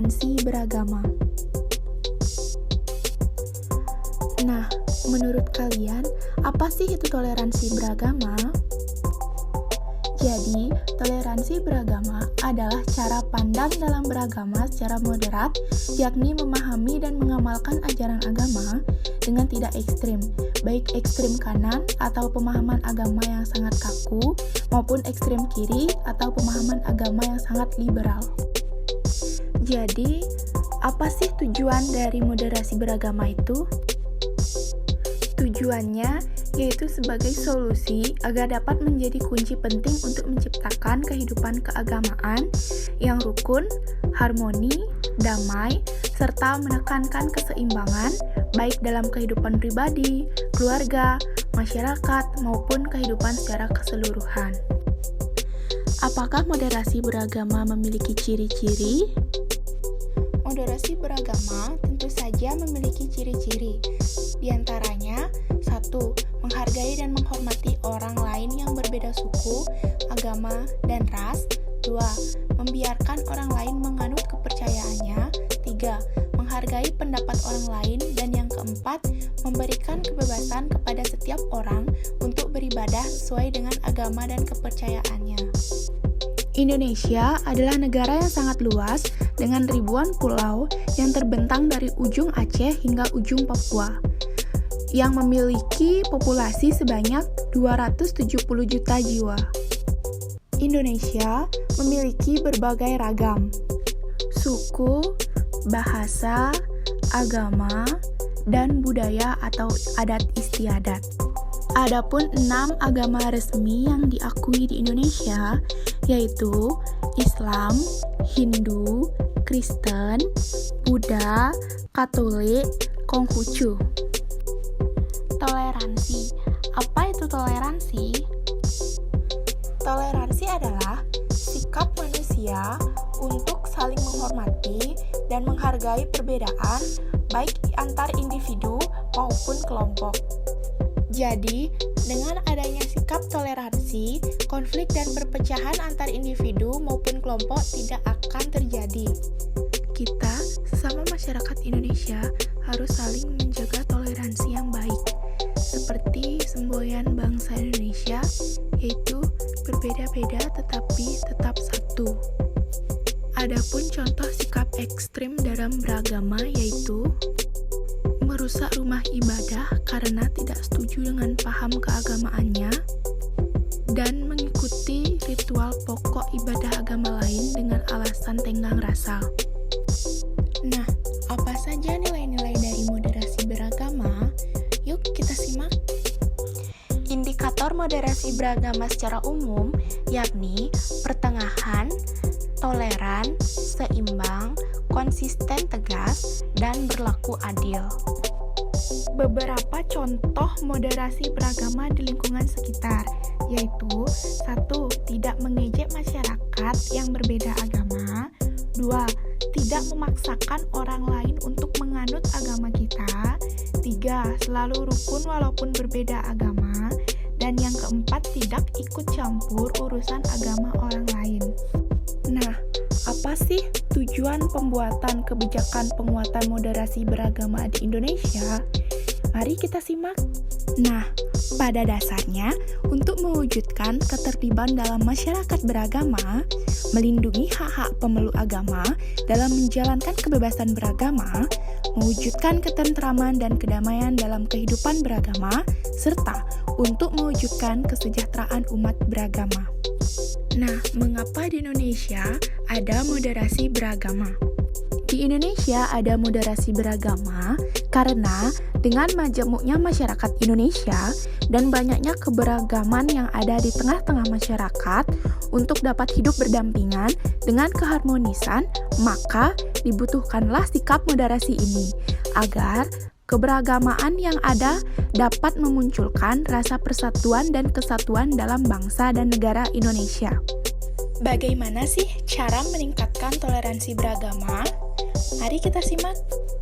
toleransi beragama. Nah, menurut kalian, apa sih itu toleransi beragama? Jadi, toleransi beragama adalah cara pandang dalam beragama secara moderat, yakni memahami dan mengamalkan ajaran agama dengan tidak ekstrim, baik ekstrim kanan atau pemahaman agama yang sangat kaku, maupun ekstrim kiri atau pemahaman agama yang sangat liberal. Jadi, apa sih tujuan dari moderasi beragama itu? Tujuannya yaitu sebagai solusi agar dapat menjadi kunci penting untuk menciptakan kehidupan keagamaan yang rukun, harmoni, damai, serta menekankan keseimbangan baik dalam kehidupan pribadi, keluarga, masyarakat, maupun kehidupan secara keseluruhan. Apakah moderasi beragama memiliki ciri-ciri? Moderasi beragama tentu saja memiliki ciri-ciri. Di antaranya, 1. Menghargai dan menghormati orang lain yang berbeda suku, agama, dan ras. 2. Membiarkan orang lain menganut kepercayaannya. 3. Menghargai pendapat orang lain. Dan yang keempat, memberikan kebebasan kepada setiap orang untuk beribadah sesuai dengan agama dan kepercayaannya. Indonesia adalah negara yang sangat luas dengan ribuan pulau yang terbentang dari ujung Aceh hingga ujung Papua, yang memiliki populasi sebanyak 270 juta jiwa. Indonesia memiliki berbagai ragam suku, bahasa, agama, dan budaya atau adat istiadat. Adapun 6 agama resmi yang diakui di Indonesia yaitu Islam, Hindu, Kristen, Buddha, Katolik, Konghucu. Toleransi. Apa itu toleransi? Toleransi adalah sikap manusia untuk saling menghormati dan menghargai perbedaan baik antar individu maupun kelompok. Jadi, dengan adanya sikap toleransi, konflik dan perpecahan antar individu maupun kelompok tidak akan terjadi. Kita, sesama masyarakat Indonesia, harus saling menjaga toleransi yang baik, seperti semboyan bangsa Indonesia, yaitu berbeda-beda tetapi tetap satu. Adapun contoh sikap ekstrim dalam beragama yaitu merusak rumah ibadah karena tidak setuju dengan paham keagamaannya, dan mengikuti ritual pokok ibadah agama lain dengan alasan tenggang rasa. Nah, apa saja nilai-nilai dari moderasi beragama? Yuk kita simak. Indikator moderasi beragama secara umum yakni pertengahan, toleran, seimbang, konsisten tegas, dan berlaku adil. Beberapa contoh moderasi beragama di lingkungan sekitar, yaitu 1. Tidak mengejek masyarakat yang berbeda agama. 2. Tidak memaksakan orang lain untuk menganut agama kita. 3. Selalu rukun walaupun berbeda agama. Dan yang keempat, tidak ikut campur urusan agama orang lain. Nah, apa sih tujuan pembuatan kebijakan penguatan moderasi beragama di Indonesia? Mari kita simak. Nah, pada dasarnya, untuk mewujudkan ketertiban dalam masyarakat beragama, melindungi hak-hak pemeluk agama dalam menjalankan kebebasan beragama, mewujudkan ketentraman dan kedamaian dalam kehidupan beragama, serta untuk mewujudkan kesejahteraan umat beragama. Nah, mengapa di Indonesia ada moderasi beragama? Di Indonesia ada moderasi beragama karena dengan majemuknya masyarakat Indonesia dan banyaknya keberagaman yang ada di tengah-tengah masyarakat untuk dapat hidup berdampingan dengan keharmonisan, maka dibutuhkanlah sikap moderasi ini agar keberagamaan yang ada dapat memunculkan rasa persatuan dan kesatuan dalam bangsa dan negara Indonesia. Bagaimana sih cara meningkatkan toleransi beragama? Mari kita simak.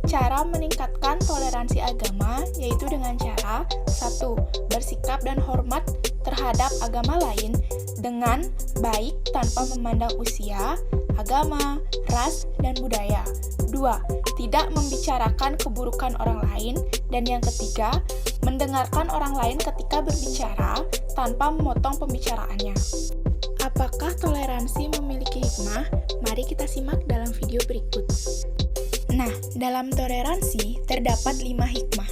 Cara meningkatkan toleransi agama yaitu dengan cara 1. Bersikap dan hormat terhadap agama lain dengan baik tanpa memandang usia. agama, ras, dan budaya. 2. Tidak membicarakan keburukan orang lain. Dan yang ketiga, mendengarkan orang lain ketika berbicara tanpa memotong pembicaraannya. Apakah toleransi memiliki hikmah? Mari kita simak dalam video berikut. Nah, dalam toleransi terdapat 5 hikmah.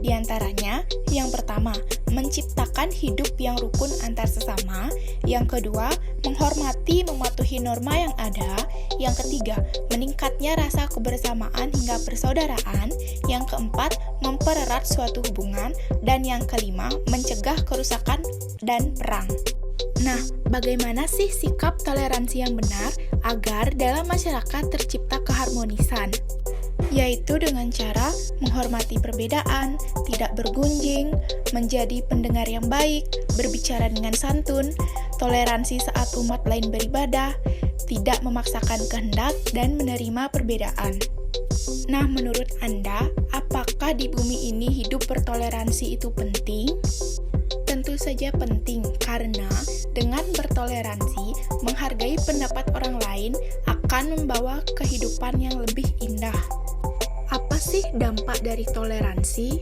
Di antaranya, yang pertama, menciptakan hidup yang rukun antar sesama. Yang kedua, menghormati mematuhi norma yang ada. Yang ketiga, meningkatnya rasa kebersamaan hingga persaudaraan. Yang keempat, mempererat suatu hubungan. Dan yang kelima, mencegah kerusakan dan perang. Nah, bagaimana sih sikap toleransi yang benar agar dalam masyarakat tercipta keharmonisan? Yaitu dengan cara menghormati perbedaan, tidak bergunjing, menjadi pendengar yang baik, berbicara dengan santun, toleransi saat umat lain beribadah, tidak memaksakan kehendak, dan menerima perbedaan. Nah, menurut Anda, apakah di bumi ini hidup bertoleransi itu penting? Tentu saja penting, karena dengan bertoleransi, menghargai pendapat orang lain akan membawa kehidupan yang lebih indah. Apa sih dampak dari toleransi?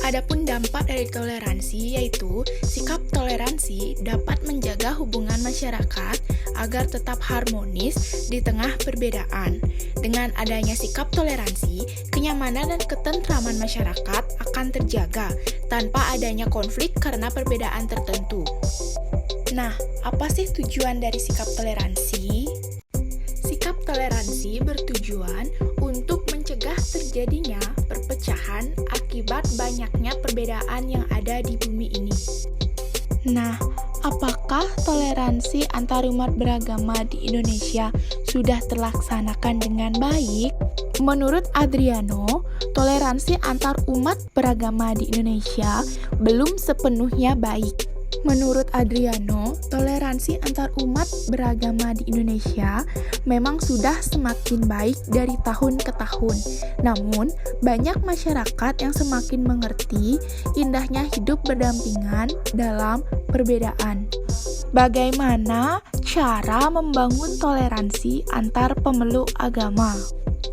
Adapun dampak dari toleransi yaitu sikap toleransi dapat menjaga hubungan masyarakat agar tetap harmonis di tengah perbedaan. Dengan adanya sikap toleransi, kenyamanan dan ketentraman masyarakat akan terjaga tanpa adanya konflik karena perbedaan tertentu. Nah, apa sih tujuan dari sikap toleransi? Sikap toleransi bertujuan untuk mencegah terjadinya perpecahan akibat banyaknya perbedaan yang ada di bumi ini. Nah, apakah toleransi antarumat beragama di Indonesia sudah terlaksanakan dengan baik? Menurut Adriano, toleransi antar umat beragama di Indonesia belum sepenuhnya baik. Menurut Adriano, toleransi antar umat beragama di Indonesia memang sudah semakin baik dari tahun ke tahun. Namun, banyak masyarakat yang semakin mengerti indahnya hidup berdampingan dalam perbedaan. Bagaimana cara membangun toleransi antar pemeluk agama?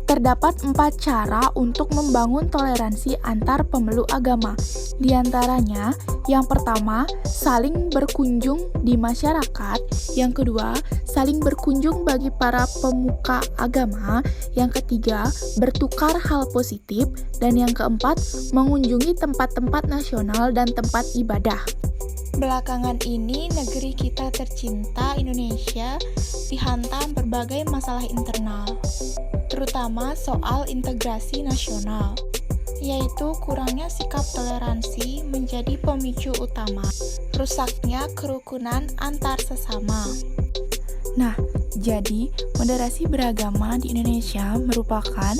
Terdapat 4 cara untuk membangun toleransi antar pemeluk agama. Di antaranya, yang pertama, saling berkunjung di masyarakat. Yang kedua, saling berkunjung bagi para pemuka agama. Yang ketiga, bertukar hal positif. Dan yang keempat, mengunjungi tempat-tempat nasional dan tempat ibadah. Belakangan ini, negeri kita tercinta Indonesia dihantam berbagai masalah internal, terutama soal integrasi nasional, yaitu kurangnya sikap toleransi menjadi pemicu utama rusaknya kerukunan antar sesama. Nah, jadi moderasi beragama di Indonesia merupakan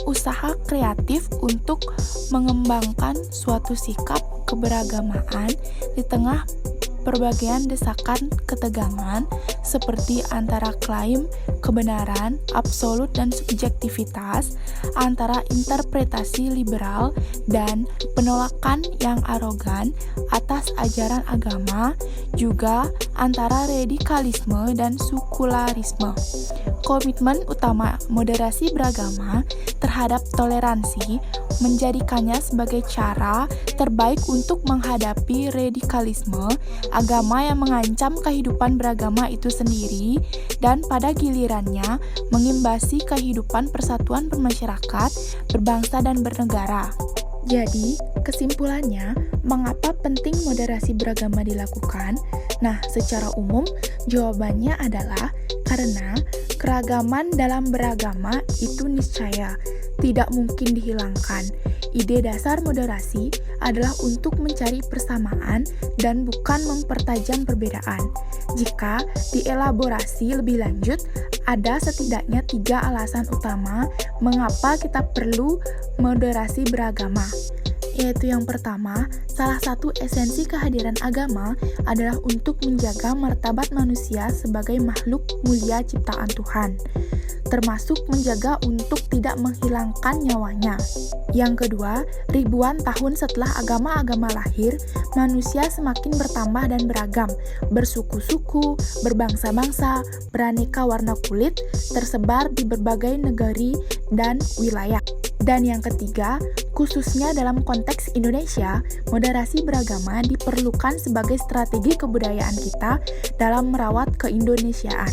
usaha kreatif untuk mengembangkan suatu sikap keberagamaan di tengah berbagai desakan ketegangan seperti antara klaim kebenaran, absolut dan subjektivitas, antara interpretasi liberal dan penolakan yang arogan atas ajaran agama, juga antara radikalisme dan sekularisme. Komitmen utama moderasi beragama terhadap toleransi menjadikannya sebagai cara terbaik untuk menghadapi radikalisme agama yang mengancam kehidupan beragama itu sendiri dan pada gilirannya mengimbasi kehidupan persatuan bermasyarakat, berbangsa dan bernegara. Jadi, kesimpulannya, mengapa penting moderasi beragama dilakukan? Nah, secara umum, jawabannya adalah karena keragaman dalam beragama itu niscaya tidak mungkin dihilangkan. Ide dasar moderasi adalah untuk mencari persamaan dan bukan mempertajam perbedaan. Jika dielaborasi lebih lanjut, ada setidaknya 3 alasan utama mengapa kita perlu moderasi beragama. Yaitu yang pertama, salah satu esensi kehadiran agama adalah untuk menjaga martabat manusia sebagai makhluk mulia ciptaan Tuhan, termasuk menjaga untuk tidak menghilangkan nyawanya. Yang kedua, ribuan tahun setelah agama-agama lahir, manusia semakin bertambah dan beragam, bersuku-suku, berbangsa-bangsa, beraneka warna kulit, tersebar di berbagai negeri dan wilayah. Dan yang ketiga, khususnya dalam konteks Indonesia, moderasi beragama diperlukan sebagai strategi kebudayaan kita dalam merawat keindonesiaan.